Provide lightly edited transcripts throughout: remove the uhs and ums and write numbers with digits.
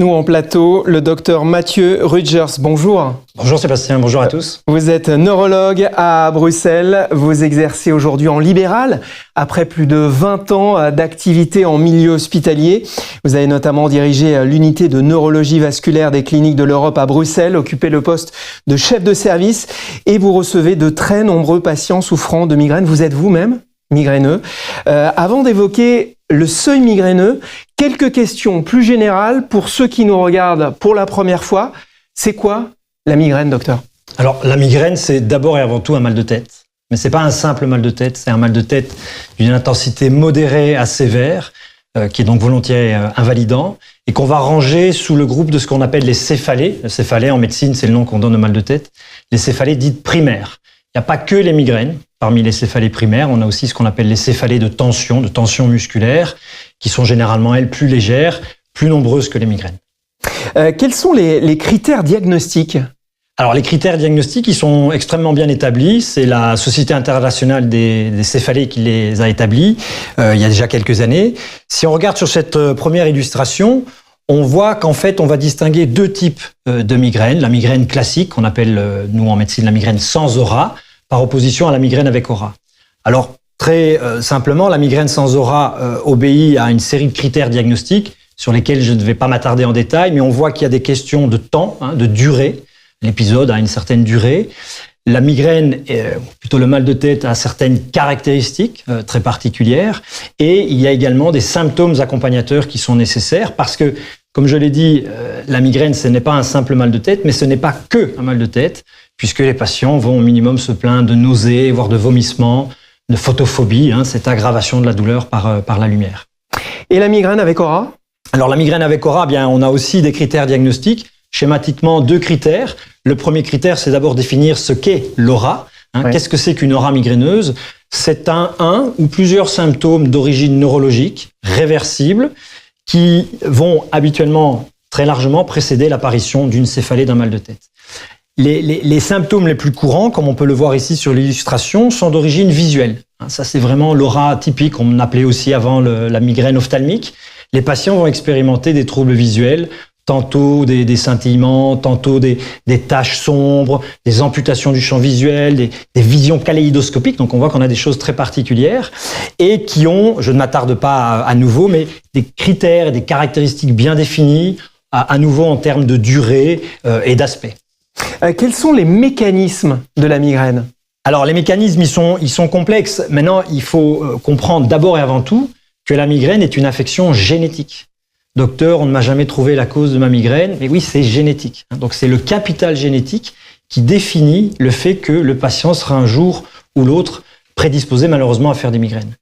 nous en plateau le docteur Mathieu Rutgers. Bonjour. Bonjour Sébastien, bonjour à tous. Vous êtes neurologue à Bruxelles. Vous exercez aujourd'hui en libéral après plus de 20 ans d'activité en milieu hospitalier. Vous avez notamment dirigé l'unité de neurologie vasculaire des cliniques de l'Europe à Bruxelles, occupé le poste de chef de service et vous recevez de très nombreux patients souffrant de migraine. Vous êtes vous-même migraineux. Avant d'évoquer le seuil migraineux, quelques questions plus générales pour ceux qui nous regardent pour la première fois. C'est quoi la migraine, docteur ? Alors, la migraine, c'est d'abord et avant tout un mal de tête. Mais c'est pas un simple mal de tête, c'est un mal de tête d'une intensité modérée à sévère, qui est donc volontiers invalidant, et qu'on va ranger sous le groupe de ce qu'on appelle les céphalées. Les céphalées, en médecine, c'est le nom qu'on donne au mal de tête. Les céphalées dites primaires. Il n'y a pas que les migraines. Parmi les céphalées primaires, on a aussi ce qu'on appelle les céphalées de tension musculaire, qui sont généralement, elles, plus légères, plus nombreuses que les migraines. Quels sont les critères diagnostiques ? Alors, les critères diagnostiques, ils sont extrêmement bien établis. C'est la Société internationale des céphalées qui les a établis il y a déjà quelques années. Si on regarde sur cette première illustration, on voit qu'en fait, on va distinguer deux types de migraines. La migraine classique, qu'on appelle, nous en médecine, la migraine sans aura, par opposition à la migraine avec aura. Alors, très simplement, la migraine sans aura obéit à une série de critères diagnostiques sur lesquels je ne vais pas m'attarder en détail, mais on voit qu'il y a des questions de temps, de durée. L'épisode a une certaine durée. La migraine, plutôt le mal de tête, a certaines caractéristiques très particulières. Et il y a également des symptômes accompagnateurs qui sont nécessaires parce que, comme je l'ai dit, la migraine, ce n'est pas un simple mal de tête, mais ce n'est pas que un mal de tête, puisque les patients vont au minimum se plaindre de nausées, voire de vomissements, de photophobie, cette aggravation de la douleur par la lumière. Et la migraine avec aura ? Alors la migraine avec aura, bien, on a aussi des critères diagnostiques. Schématiquement, deux critères. Le premier critère, c'est d'abord définir ce qu'est l'aura. Ouais. Qu'est-ce que c'est qu'une aura migraineuse ? C'est un ou plusieurs symptômes d'origine neurologique, réversibles, qui vont habituellement, très largement, précéder l'apparition d'une céphalée, d'un mal de tête. Les symptômes les plus courants, comme on peut le voir ici sur l'illustration, sont d'origine visuelle. Ça, c'est vraiment l'aura typique, on appelait aussi avant la migraine ophtalmique. Les patients vont expérimenter des troubles visuels, tantôt des scintillements, tantôt des taches sombres, des amputations du champ visuel, des visions kaléidoscopiques. Donc on voit qu'on a des choses très particulières et qui ont, je ne m'attarde pas à nouveau, mais des critères et des caractéristiques bien définies, à nouveau en termes de durée et d'aspect. Quels sont les mécanismes de la migraine ? Alors les mécanismes, ils sont complexes. Maintenant, il faut comprendre d'abord et avant tout que la migraine est une affection génétique. Docteur, on ne m'a jamais trouvé la cause de ma migraine. Mais oui, c'est génétique. Donc c'est le capital génétique qui définit le fait que le patient sera un jour ou l'autre prédisposé malheureusement à faire des migraines.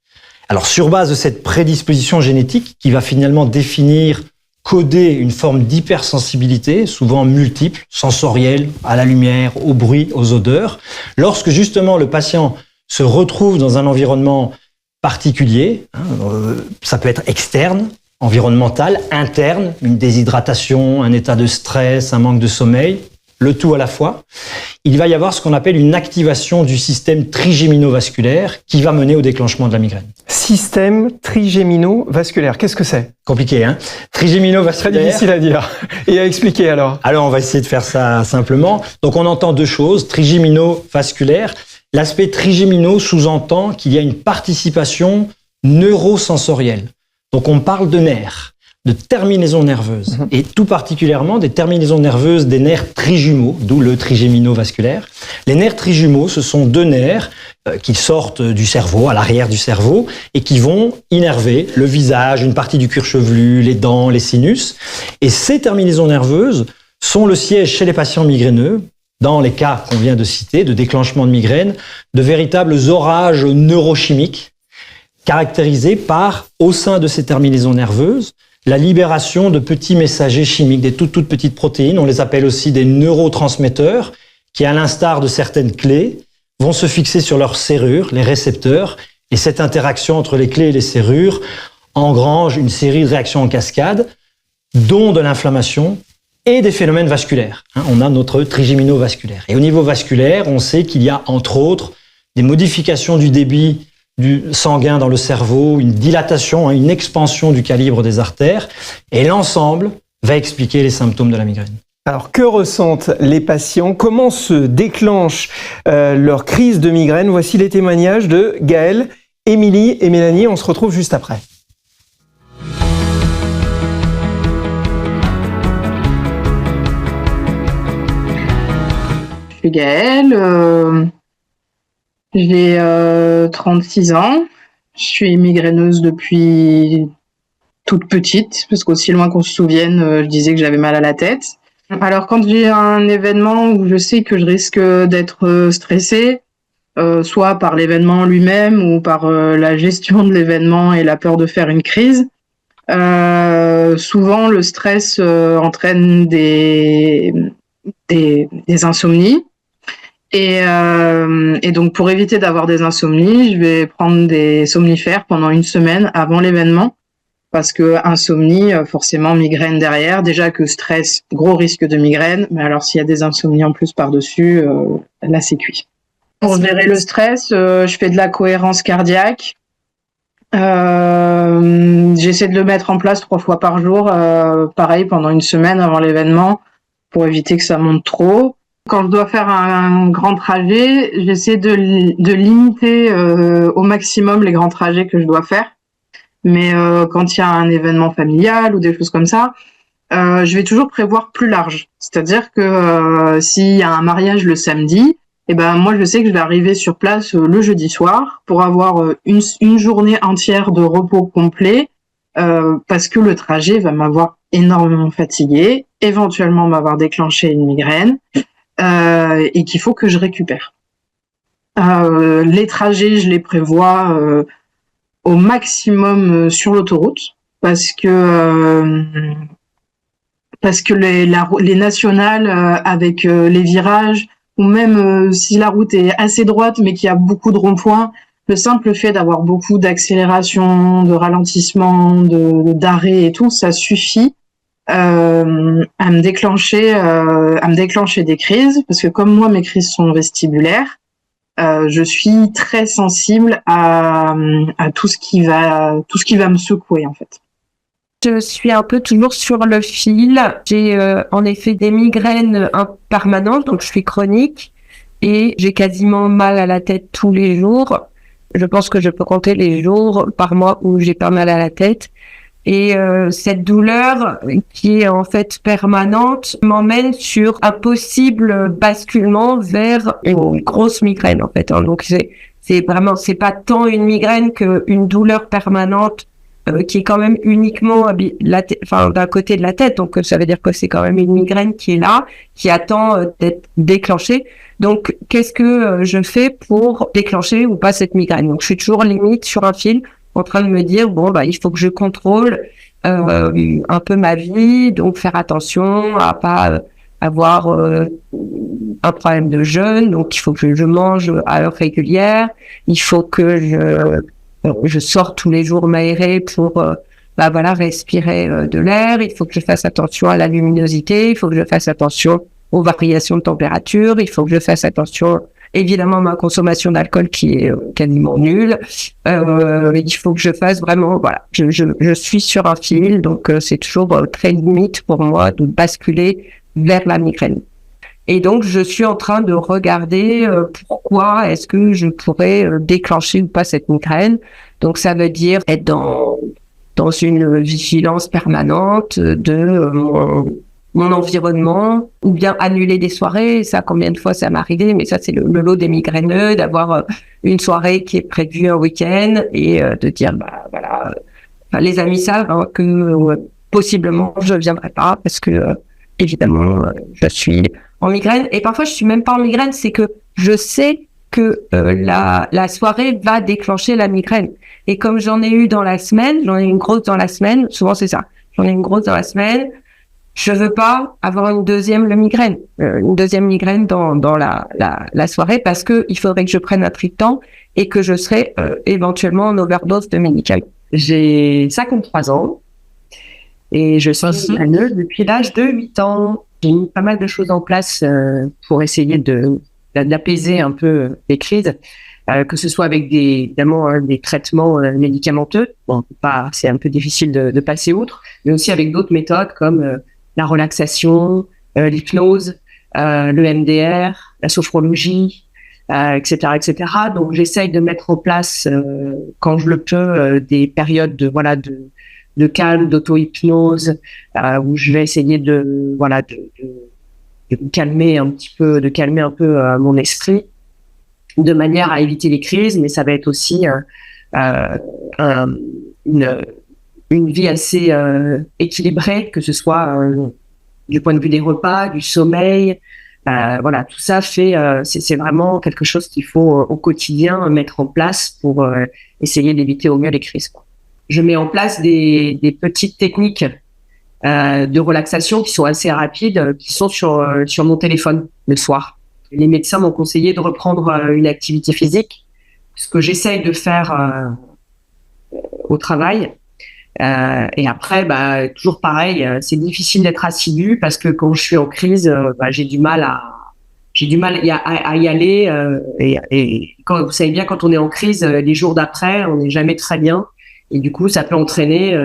Alors sur base de cette prédisposition génétique qui va finalement définir, coder une forme d'hypersensibilité, souvent multiple, sensorielle, à la lumière, au bruit, aux odeurs, lorsque justement le patient se retrouve dans un environnement particulier, ça peut être externe, environnemental, interne, une déshydratation, un état de stress, un manque de sommeil, le tout à la fois, il va y avoir ce qu'on appelle une activation du système trigéminovasculaire qui va mener au déclenchement de la migraine. Système trigéminovasculaire, qu'est-ce que c'est ? Compliqué, hein ? Trigéminovasculaire. Très difficile à dire et à expliquer alors. Alors, on va essayer de faire ça simplement. Donc, on entend deux choses, trigéminovasculaire. L'aspect trigémino sous-entend qu'il y a une participation neurosensorielle. Donc, on parle de nerfs, de terminaisons nerveuses, et tout particulièrement des terminaisons nerveuses des nerfs trijumeaux, d'où le trigéminovasculaire. Les nerfs trijumeaux, ce sont deux nerfs qui sortent du cerveau, à l'arrière du cerveau, et qui vont innerver le visage, une partie du cuir chevelu, les dents, les sinus. Et ces terminaisons nerveuses sont le siège chez les patients migraineux, dans les cas qu'on vient de citer, de déclenchement de migraine, de véritables orages neurochimiques, caractérisés par, au sein de ces terminaisons nerveuses, la libération de petits messagers chimiques, des toutes petites protéines, on les appelle aussi des neurotransmetteurs, qui, à l'instar de certaines clés, vont se fixer sur leurs serrures, les récepteurs, et cette interaction entre les clés et les serrures engrange une série de réactions en cascade, dont de l'inflammation et des phénomènes vasculaires. On a notre trigéminovasculaire. Et au niveau vasculaire, on sait qu'il y a, entre autres, des modifications du débit du sanguin dans le cerveau, une dilatation, une expansion du calibre des artères, et l'ensemble va expliquer les symptômes de la migraine. Alors, que ressentent les patients? Comment se déclenche leur crise de migraine? Voici les témoignages de Gaël, Émilie et Mélanie. On se retrouve juste après. Je suis Gaëlle, j'ai 36 ans, je suis migraineuse depuis toute petite, parce qu'aussi loin qu'on se souvienne, je disais que j'avais mal à la tête. Alors quand j'ai un événement où je sais que je risque d'être stressée, soit par l'événement lui-même ou par la gestion de l'événement et la peur de faire une crise, souvent le stress entraîne des insomnies. Et donc, pour éviter d'avoir des insomnies, je vais prendre des somnifères pendant une semaine avant l'événement. Parce que insomnie, forcément migraine derrière. Déjà que stress, gros risque de migraine. Mais alors, s'il y a des insomnies en plus par-dessus, là, c'est cuit. Pour gérer le stress, je fais de la cohérence cardiaque. J'essaie de le mettre en place 3 fois par jour, pareil, pendant une semaine avant l'événement, pour éviter que ça monte trop. Quand je dois faire un grand trajet, j'essaie de limiter au maximum les grands trajets que je dois faire. Mais quand il y a un événement familial ou des choses comme ça, je vais toujours prévoir plus large. C'est-à-dire que s'il y a un mariage le samedi, eh ben moi je sais que je vais arriver sur place le jeudi soir pour avoir une journée entière de repos complet, parce que le trajet va m'avoir énormément fatiguée, éventuellement m'avoir déclenché une migraine. Et qu'il faut que je récupère. Les trajets, je les prévois au maximum sur l'autoroute parce que les nationales avec les virages ou même si la route est assez droite mais qu'il y a beaucoup de ronds-points, le simple fait d'avoir beaucoup d'accélération, de ralentissement, d'arrêt et tout, ça suffit à me déclencher des crises, parce que comme moi mes crises sont vestibulaires, je suis très sensible à tout ce qui va me secouer en fait. Je suis un peu toujours sur le fil. J'ai en effet des migraines permanentes, donc je suis chronique et j'ai quasiment mal à la tête tous les jours. Je pense que je peux compter les jours par mois où j'ai pas mal à la tête. Et cette douleur qui est en fait permanente m'emmène sur un possible basculement vers une grosse migraine en fait. Donc c'est pas tant une migraine qu'une douleur permanente qui est quand même uniquement d'un côté de la tête. Donc ça veut dire que c'est quand même une migraine qui est là, qui attend d'être déclenchée. Donc qu'est-ce que je fais pour déclencher ou pas cette migraine? Donc je suis toujours limite sur un fil, en train de me dire il faut que je contrôle un peu ma vie, donc faire attention à pas avoir un problème de jeûne, donc il faut que je mange à heure régulière, il faut que je sorte tous les jours m'aérer pour respirer de l'air, il faut que je fasse attention à la luminosité, il faut que je fasse attention aux variations de température, il faut que je fasse attention évidemment ma consommation d'alcool qui est quasiment nulle. Il faut que je fasse vraiment, je suis sur un fil, donc c'est toujours très limite pour moi de basculer vers la migraine. Et donc je suis en train de regarder pourquoi est-ce que je pourrais déclencher ou pas cette migraine. Donc ça veut dire être dans une vigilance permanente de mon environnement, ou bien annuler des soirées. Ça, combien de fois ça m'est arrivé, mais ça, c'est le lot des migraineux, d'avoir une soirée qui est prévue un week-end et de dire, les amis savent que possiblement je viendrai pas parce que évidemment je suis en migraine. Et parfois, je suis même pas en migraine, c'est que je sais que la soirée va déclencher la migraine. Et comme j'en ai eu dans la semaine, j'en ai une grosse dans la semaine, souvent c'est ça, j'en ai une grosse dans la semaine, je veux pas avoir une deuxième migraine dans la soirée parce que il faudrait que je prenne un triptan et que je serais éventuellement en overdose de médicaments. J'ai 53 ans et je suis migraineuse depuis l'âge de 8 ans. J'ai mis pas mal de choses en place pour essayer d'apaiser un peu les crises, que ce soit avec des traitements médicamenteux. Bon, c'est un peu difficile de passer outre, mais aussi avec d'autres méthodes comme la relaxation, l'hypnose, le MDR, la sophrologie, etc., etc. Donc j'essaye de mettre en place quand je le peux des périodes de calme, d'auto-hypnose, où je vais essayer de calmer un peu mon esprit, de manière à éviter les crises. Mais ça va être aussi une vie assez équilibrée, que ce soit du point de vue des repas, du sommeil. Tout ça c'est vraiment quelque chose qu'il faut au quotidien mettre en place pour essayer d'éviter au mieux les crises, quoi. Je mets en place des petites techniques de relaxation qui sont assez rapides, qui sont sur mon téléphone le soir. Les médecins m'ont conseillé de reprendre une activité physique, ce que j'essaye de faire au travail. Et après, toujours pareil, c'est difficile d'être assidu parce que quand je suis en crise, j'ai du mal à y aller. Et quand, vous savez bien, quand on est en crise, les jours d'après, on n'est jamais très bien. Et du coup, ça peut entraîner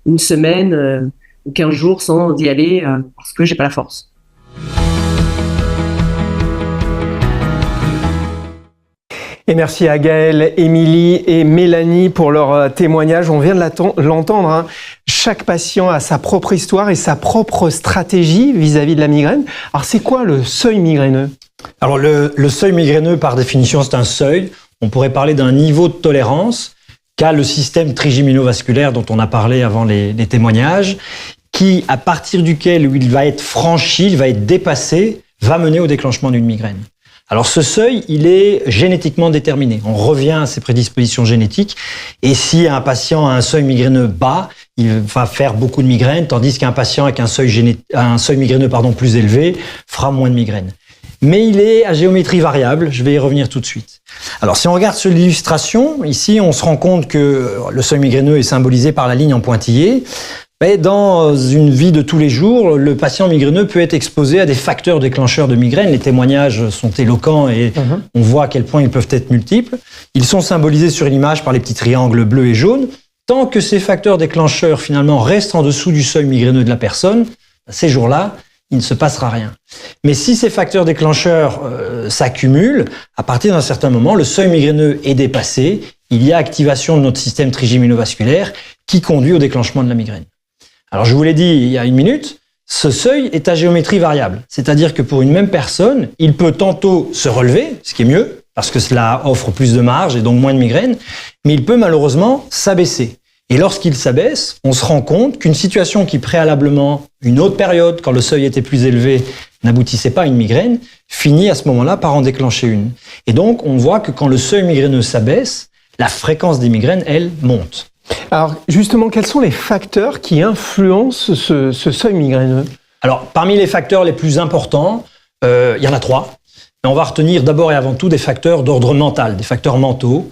une semaine ou 15 jours sans y aller parce que j'ai pas la force. Et merci à Gaëlle, Émilie et Mélanie pour leur témoignage. On vient de l'entendre, hein. Chaque patient a sa propre histoire et sa propre stratégie vis-à-vis de la migraine. Alors, c'est quoi le seuil migraineux ? Alors, le seuil migraineux, par définition, c'est un seuil. On pourrait parler d'un niveau de tolérance qu'a le système trigeminowasculaire dont on a parlé avant les témoignages, qui, à partir duquel il va être franchi, il va être dépassé, va mener au déclenchement d'une migraine. Alors ce seuil, il est génétiquement déterminé. On revient à ses prédispositions génétiques. Et si un patient a un seuil migraineux bas, il va faire beaucoup de migraines, tandis qu'un patient avec un seuil migraineux plus élevé fera moins de migraines. Mais il est à géométrie variable. Je vais y revenir tout de suite. Alors si on regarde sur l'illustration, ici on se rend compte que le seuil migraineux est symbolisé par la ligne en pointillé. Mais dans une vie de tous les jours, le patient migraineux peut être exposé à des facteurs déclencheurs de migraine. Les témoignages sont éloquents et on voit à quel point ils peuvent être multiples. Ils sont symbolisés sur l'image par les petits triangles bleus et jaunes. Tant que ces facteurs déclencheurs finalement restent en dessous du seuil migraineux de la personne, ces jours-là, il ne se passera rien. Mais si ces facteurs déclencheurs s'accumulent, à partir d'un certain moment, le seuil migraineux est dépassé, il y a activation de notre système trigéminovasculaire qui conduit au déclenchement de la migraine. Alors je vous l'ai dit il y a une minute, ce seuil est à géométrie variable. C'est-à-dire que pour une même personne, il peut tantôt se relever, ce qui est mieux, parce que cela offre plus de marge et donc moins de migraines, mais il peut malheureusement s'abaisser. Et lorsqu'il s'abaisse, on se rend compte qu'une situation qui préalablement, une autre période, quand le seuil était plus élevé, n'aboutissait pas à une migraine, finit à ce moment-là par en déclencher une. Et donc on voit que quand le seuil migraineux s'abaisse, la fréquence des migraines, elle, monte. Alors justement, quels sont les facteurs qui influencent ce seuil migraineux ? Alors parmi les facteurs les plus importants, il y en a 3. Mais on va retenir d'abord et avant tout des facteurs d'ordre mental, des facteurs mentaux,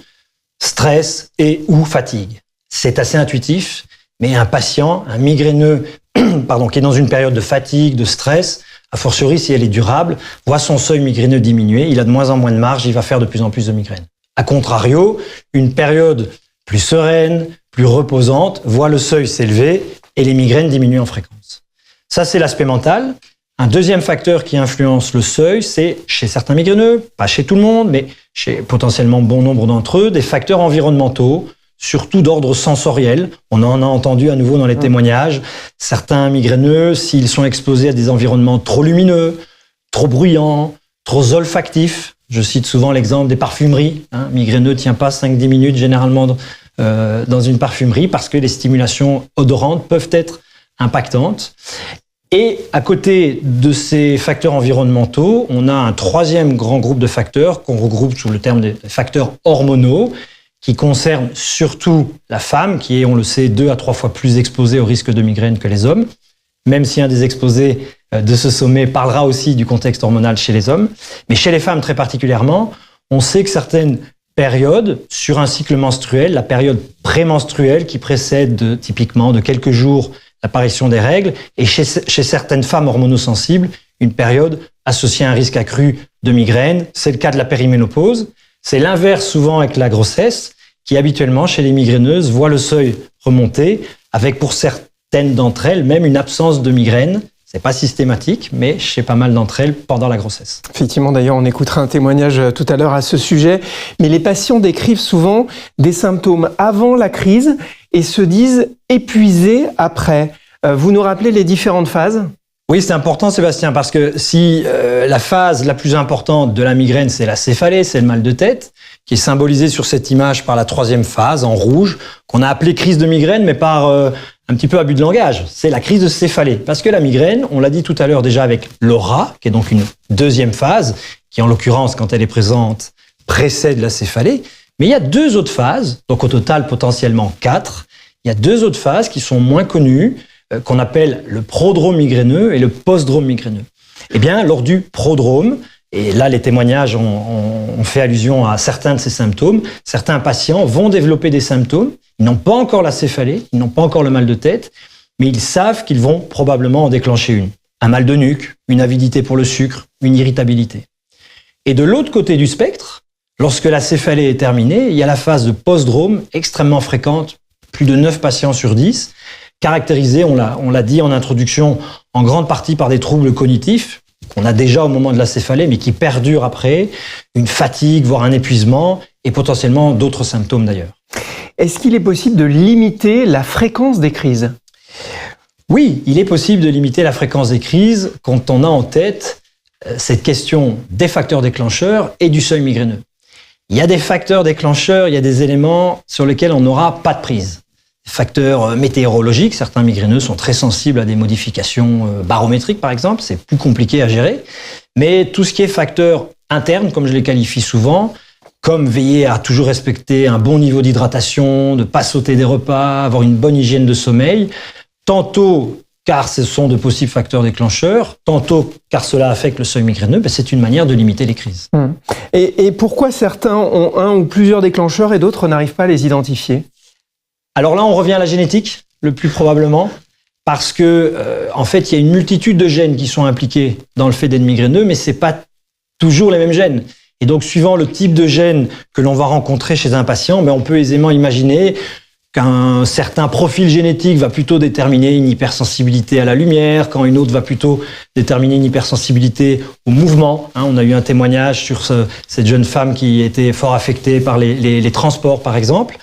stress et ou fatigue. C'est assez intuitif, mais un patient, un migraineux, qui est dans une période de fatigue, de stress, a fortiori si elle est durable, voit son seuil migraineux diminuer, il a de moins en moins de marge, il va faire de plus en plus de migraines. A contrario, une période plus sereine, plus reposante, voit le seuil s'élever et les migraines diminuent en fréquence. Ça, c'est l'aspect mental. Un deuxième facteur qui influence le seuil, c'est chez certains migraineux, pas chez tout le monde, mais chez potentiellement bon nombre d'entre eux, des facteurs environnementaux, surtout d'ordre sensoriel. On en a entendu à nouveau dans les témoignages. Certains migraineux, s'ils sont exposés à des environnements trop lumineux, trop bruyants, trop olfactifs, je cite souvent l'exemple des parfumeries. Migraineux ne tient pas 5-10 minutes généralement dans une parfumerie parce que les stimulations odorantes peuvent être impactantes. Et à côté de ces facteurs environnementaux, on a un troisième grand groupe de facteurs qu'on regroupe sous le terme des facteurs hormonaux qui concernent surtout la femme qui est, on le sait, 2 à 3 fois plus exposée au risque de migraine que les hommes, même si un des exposés de ce sommet parlera aussi du contexte hormonal chez les hommes. Mais chez les femmes très particulièrement, on sait que certaines périodes sur un cycle menstruel, la période prémenstruelle qui précède typiquement de quelques jours l'apparition des règles, et chez certaines femmes hormonosensibles, une période associée à un risque accru de migraine. C'est le cas de la périménopause. C'est l'inverse souvent avec la grossesse, qui habituellement, chez les migraineuses, voit le seuil remonter, avec pour certaines d'entre elles même une absence de migraine C'est pas systématique, mais chez pas mal d'entre elles pendant la grossesse. Effectivement, d'ailleurs, on écoutera un témoignage tout à l'heure à ce sujet. Mais les patients décrivent souvent des symptômes avant la crise et se disent épuisés après. Vous nous rappelez les différentes phases ? Oui, c'est important, Sébastien, parce que si la phase la plus importante de la migraine, c'est la céphalée, c'est le mal de tête, qui est symbolisé sur cette image par la troisième phase, en rouge, qu'on a appelée crise de migraine, mais par un petit peu abus de langage. C'est la crise de céphalée. Parce que la migraine, on l'a dit tout à l'heure déjà avec l'aura, qui est donc une deuxième phase, qui en l'occurrence, quand elle est présente, précède la céphalée. Mais il y a 2 autres phases, donc au total potentiellement 4. Il y a 2 autres phases qui sont moins connues, qu'on appelle le prodrome migraineux et le postdrome migraineux. Eh bien, lors du prodrome, et là les témoignages ont fait allusion à certains de ces symptômes, certains patients vont développer des symptômes, ils n'ont pas encore la céphalée, ils n'ont pas encore le mal de tête, mais ils savent qu'ils vont probablement en déclencher une. Un mal de nuque, une avidité pour le sucre, une irritabilité. Et de l'autre côté du spectre, lorsque la céphalée est terminée, il y a la phase de postdrome extrêmement fréquente, plus de 9 patients sur 10, caractérisée, on l'a dit en introduction, en grande partie par des troubles cognitifs, qu'on a déjà au moment de la céphalée, mais qui perdurent après, une fatigue, voire un épuisement, et potentiellement d'autres symptômes d'ailleurs. Est-ce qu'il est possible de limiter la fréquence des crises ? Oui, il est possible de limiter la fréquence des crises quand on a en tête cette question des facteurs déclencheurs et du seuil migraineux. Il y a des facteurs déclencheurs, il y a des éléments sur lesquels on n'aura pas de prise. Facteurs météorologiques, certains migraineux sont très sensibles à des modifications barométriques par exemple, c'est plus compliqué à gérer. Mais tout ce qui est facteurs internes, comme je les qualifie souvent, comme veiller à toujours respecter un bon niveau d'hydratation, de ne pas sauter des repas, avoir une bonne hygiène de sommeil, tantôt car ce sont de possibles facteurs déclencheurs, tantôt car cela affecte le seuil migraineux, c'est une manière de limiter les crises. Et pourquoi certains ont un ou plusieurs déclencheurs et d'autres n'arrivent pas à les identifier ? Alors là, on revient à la génétique, le plus probablement, parce que en fait, il y a une multitude de gènes qui sont impliqués dans le fait d'être migraineux, mais c'est pas toujours les mêmes gènes. Et donc, suivant le type de gène que l'on va rencontrer chez un patient, on peut aisément imaginer qu'un certain profil génétique va plutôt déterminer une hypersensibilité à la lumière, quand une autre va plutôt déterminer une hypersensibilité au mouvement. On a eu un témoignage sur cette jeune femme qui était fort affectée par les transports, par exemple.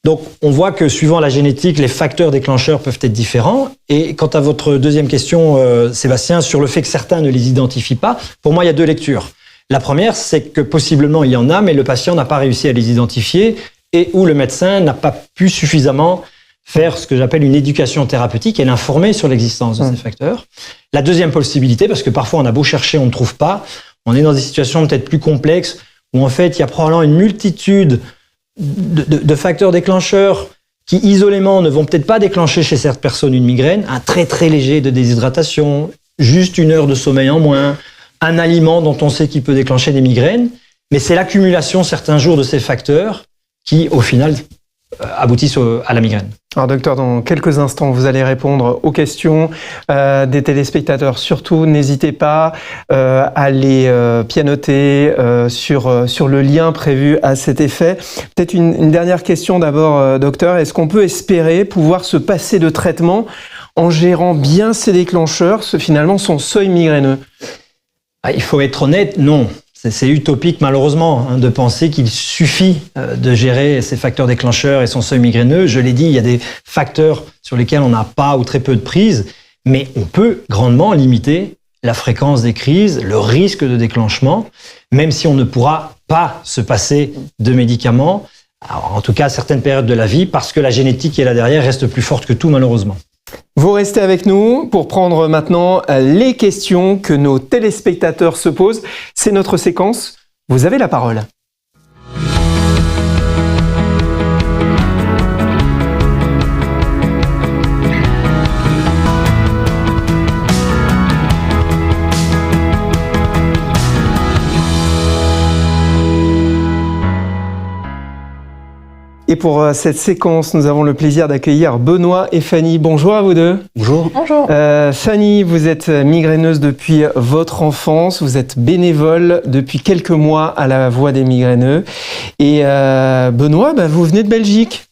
Donc, on voit que suivant la génétique, les facteurs déclencheurs peuvent être différents. Et quant à votre deuxième question, Sébastien, sur le fait que certains ne les identifient pas, pour moi, il y a 2 lectures. La première, c'est que possiblement il y en a, mais le patient n'a pas réussi à les identifier et où le médecin n'a pas pu suffisamment faire ce que j'appelle une éducation thérapeutique et l'informer sur l'existence de ces facteurs. La deuxième possibilité, parce que parfois on a beau chercher, on ne trouve pas, on est dans des situations peut-être plus complexes où en fait il y a probablement une multitude de facteurs déclencheurs qui isolément ne vont peut-être pas déclencher chez certaines personnes une migraine, un très très léger de déshydratation, juste 1 heure de sommeil en moins, un aliment dont on sait qu'il peut déclencher des migraines, mais c'est l'accumulation certains jours de ces facteurs qui, au final, aboutissent à la migraine. Alors docteur, dans quelques instants, vous allez répondre aux questions des téléspectateurs. Surtout, n'hésitez pas à les pianoter sur le lien prévu à cet effet. Peut-être une dernière question d'abord, docteur. Est-ce qu'on peut espérer pouvoir se passer de traitement en gérant bien ses déclencheurs, finalement son seuil migraineux ? Il faut être honnête, non. C'est utopique malheureusement de penser qu'il suffit de gérer ces facteurs déclencheurs et son seuil migraineux. Je l'ai dit, il y a des facteurs sur lesquels on n'a pas ou très peu de prise, mais on peut grandement limiter la fréquence des crises, le risque de déclenchement, même si on ne pourra pas se passer de médicaments, alors, en tout cas à certaines périodes de la vie, parce que la génétique qui est là derrière reste plus forte que tout malheureusement. Vous restez avec nous pour prendre maintenant les questions que nos téléspectateurs se posent. C'est notre séquence. Vous avez la parole. Et pour cette séquence, nous avons le plaisir d'accueillir Benoît et Fanny. Bonjour à vous deux. Bonjour. Bonjour. Fanny, vous êtes migraineuse depuis votre enfance. Vous êtes bénévole depuis quelques mois à la Voix des migraineux. Et Benoît, vous venez de Belgique,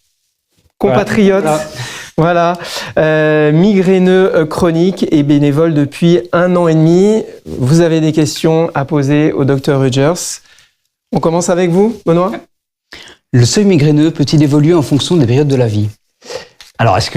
compatriote. Voilà. Voilà, migraineux chronique et bénévole depuis 1 an et demi. Vous avez des questions à poser au Dr Rogers. On commence avec vous, Benoît ? Le seuil migraineux peut-il évoluer en fonction des périodes de la vie ? Alors, est-ce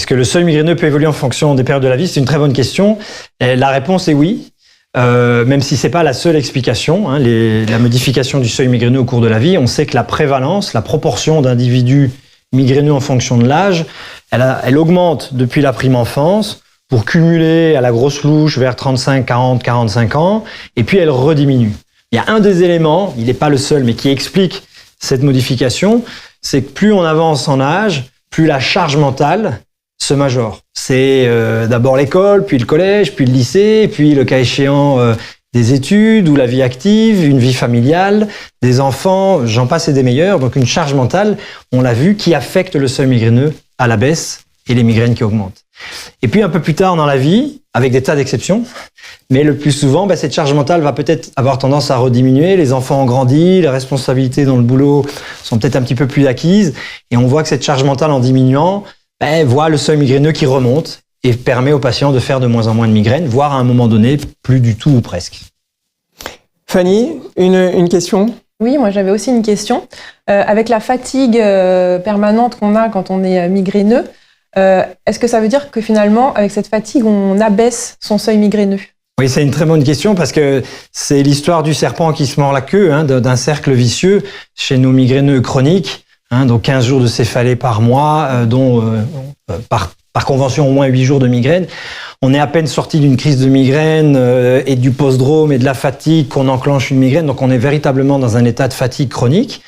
que le seuil migraineux peut évoluer en fonction des périodes de la vie ? C'est une très bonne question. Et la réponse est oui, même si c'est pas la seule explication. Hein, la modification du seuil migraineux au cours de la vie, on sait que la prévalence, la proportion d'individus migraineux en fonction de l'âge, elle augmente depuis la prime enfance pour cumuler à la grosse louche vers 35, 40, 45 ans, et puis elle rediminue. Il y a un des éléments, il n'est pas le seul, mais qui explique cette modification, c'est que plus on avance en âge, plus la charge mentale se majore. C'est d'abord l'école, puis le collège, puis le lycée, puis le cas échéant des études ou la vie active, une vie familiale, des enfants, j'en passe et des meilleurs. Donc une charge mentale, on l'a vu, qui affecte le seuil migraineux à la baisse et les migraines qui augmentent. Et puis un peu plus tard dans la vie, avec des tas d'exceptions, mais le plus souvent, cette charge mentale va peut-être avoir tendance à rediminuer. Les enfants ont grandi, les responsabilités dans le boulot sont peut-être un petit peu plus acquises, et on voit que cette charge mentale en diminuant, voit le seuil migraineux qui remonte et permet aux patients de faire de moins en moins de migraines, voire à un moment donné, plus du tout ou presque. Fanny, une question ? Oui, moi j'avais aussi une question. Avec la fatigue permanente qu'on a quand on est migraineux, est-ce que ça veut dire que finalement, avec cette fatigue, on abaisse son seuil migraineux ? Oui, c'est une très bonne question parce que c'est l'histoire du serpent qui se mord la queue, d'un cercle vicieux chez nos migraineux chroniques. Donc 15 jours de céphalée par mois, dont par convention au moins 8 jours de migraine. On est à peine sorti d'une crise de migraine et du post-drome et de la fatigue qu'on enclenche une migraine. Donc on est véritablement dans un état de fatigue chronique.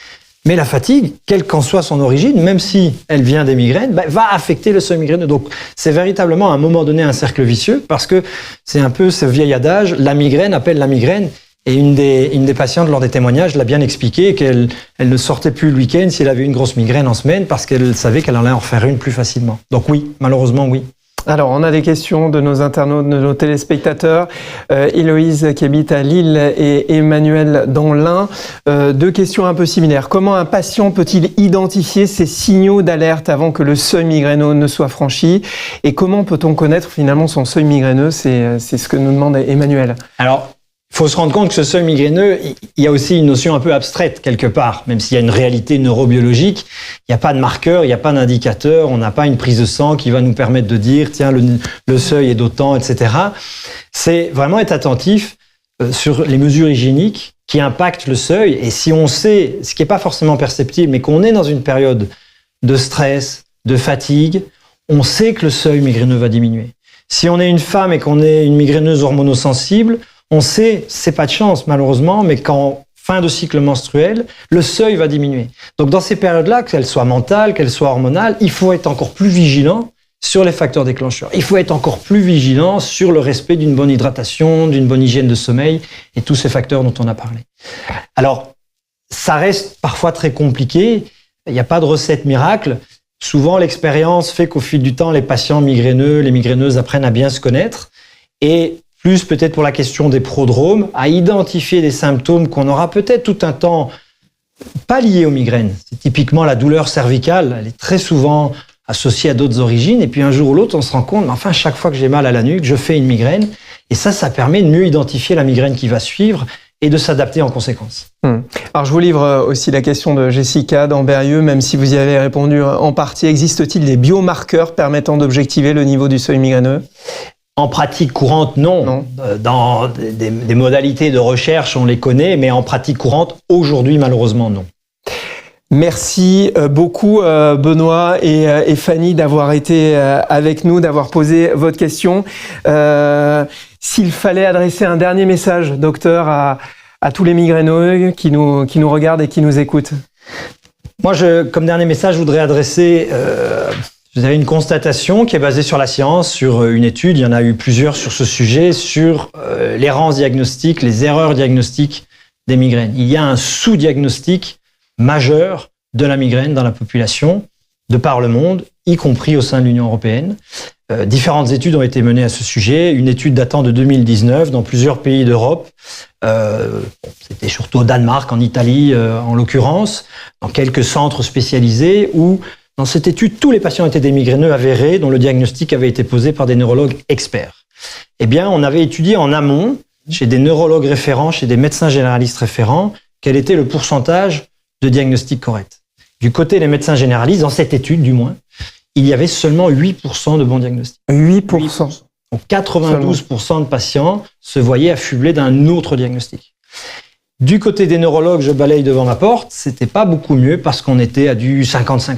Mais la fatigue, quelle qu'en soit son origine, même si elle vient des migraines, va affecter le seuil migraineux. Donc c'est véritablement à un moment donné un cercle vicieux parce que c'est un peu ce vieil adage, la migraine appelle la migraine. Et une des patientes, lors des témoignages, l'a bien expliqué qu'elle ne sortait plus le week-end si elle avait une grosse migraine en semaine parce qu'elle savait qu'elle allait en faire une plus facilement. Donc oui, malheureusement oui. Alors, on a des questions de nos internautes, de nos téléspectateurs. Héloïse qui habite à Lille et Emmanuel dans l'Ain. 2 questions un peu similaires. Comment un patient peut-il identifier ces signaux d'alerte avant que le seuil migraineux ne soit franchi ? Et comment peut-on connaître finalement son seuil migraineux ? C'est ce que nous demande Emmanuel. Alors, il faut se rendre compte que ce seuil migraineux, il y a aussi une notion un peu abstraite quelque part, même s'il y a une réalité neurobiologique. Il n'y a pas de marqueur, il n'y a pas d'indicateur, on n'a pas une prise de sang qui va nous permettre de dire tiens, le seuil est d'autant, etc. C'est vraiment être attentif sur les mesures hygiéniques qui impactent le seuil. Et si on sait, ce qui n'est pas forcément perceptible, mais qu'on est dans une période de stress, de fatigue, on sait que le seuil migraineux va diminuer. Si on est une femme et qu'on est une migraineuse hormonosensible, on sait, c'est pas de chance malheureusement, mais qu'en fin de cycle menstruel, le seuil va diminuer. Donc dans ces périodes-là, qu'elles soient mentales, qu'elles soient hormonales, il faut être encore plus vigilant sur les facteurs déclencheurs. Il faut être encore plus vigilant sur le respect d'une bonne hydratation, d'une bonne hygiène de sommeil et tous ces facteurs dont on a parlé. Alors, ça reste parfois très compliqué. Il n'y a pas de recette miracle. Souvent, l'expérience fait qu'au fil du temps, les patients migraineux, les migraineuses apprennent à bien se connaître et plus peut-être pour la question des prodromes, à identifier des symptômes qu'on aura peut-être tout un temps pas liés aux migraines. C'est typiquement la douleur cervicale, elle est très souvent associée à d'autres origines, et puis un jour ou l'autre, on se rend compte, enfin, chaque fois que j'ai mal à la nuque, je fais une migraine, et ça permet de mieux identifier la migraine qui va suivre et de s'adapter en conséquence. Alors, je vous livre aussi la question de Jessica d'Amberieux, même si vous y avez répondu en partie. Existe-t-il des biomarqueurs permettant d'objectiver le niveau du seuil migraineux ? En pratique courante, non. Dans des modalités de recherche, on les connaît, mais en pratique courante, aujourd'hui, malheureusement, non. Merci beaucoup Benoît et Fanny d'avoir été avec nous, d'avoir posé votre question. S'il fallait adresser un dernier message, docteur, à tous les migraineux qui nous regardent et qui nous écoutent. Moi, comme dernier message, je voudrais adresser une constatation qui est basée sur la science, sur une étude, il y en a eu plusieurs sur ce sujet, sur l'errance diagnostique, les erreurs diagnostiques des migraines. Il y a un sous-diagnostic majeur de la migraine dans la population, de par le monde, y compris au sein de l'Union européenne. Différentes études ont été menées à ce sujet. Une étude datant de 2019 dans plusieurs pays d'Europe. C'était surtout au Danemark, en Italie en l'occurrence, dans quelques centres spécialisés où Dans cette étude, tous les patients étaient des migraineux avérés dont le diagnostic avait été posé par des neurologues experts. Eh bien, on avait étudié en amont, chez des neurologues référents, chez des médecins généralistes référents, quel était le pourcentage de diagnostic correct. Du côté des médecins généralistes, dans cette étude du moins, il y avait seulement 8% de bons diagnostics. 8%. Donc 92% de patients se voyaient affublés d'un autre diagnostic. Du côté des neurologues, je balaye devant ma porte, c'était pas beaucoup mieux parce qu'on était à du 50-50.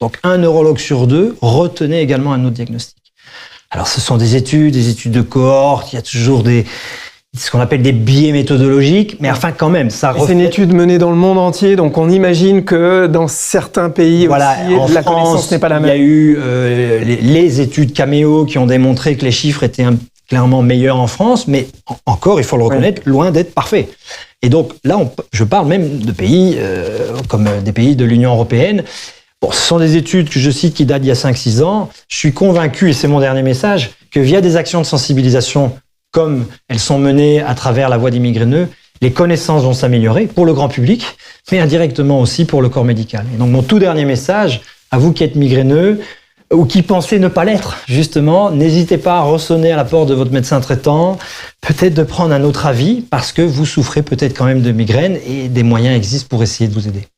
Donc un neurologue sur 2 retenait également un autre diagnostic. Alors ce sont des études de cohorte, il y a toujours ce qu'on appelle des biais méthodologiques, mais enfin quand même, ça reflète... C'est une étude menée dans le monde entier, donc on imagine que dans certains pays voilà, aussi, la connaissance n'est pas la même. Il y a eu les études Cameo qui ont démontré que les chiffres étaient clairement meilleurs en France, mais encore, il faut le reconnaître, loin d'être parfait. Et donc là, je parle même de pays comme des pays de l'Union européenne. Bon, ce sont des études que je cite qui datent d'il y a 5-6 ans. Je suis convaincu, et c'est mon dernier message, que via des actions de sensibilisation comme elles sont menées à travers la voix des migraineux, les connaissances vont s'améliorer pour le grand public, mais indirectement aussi pour le corps médical. Et donc mon tout dernier message, à vous qui êtes migraineux, ou qui pensez ne pas l'être, justement, n'hésitez pas à ressonner à la porte de votre médecin traitant, peut-être de prendre un autre avis, parce que vous souffrez peut-être quand même de migraines et des moyens existent pour essayer de vous aider.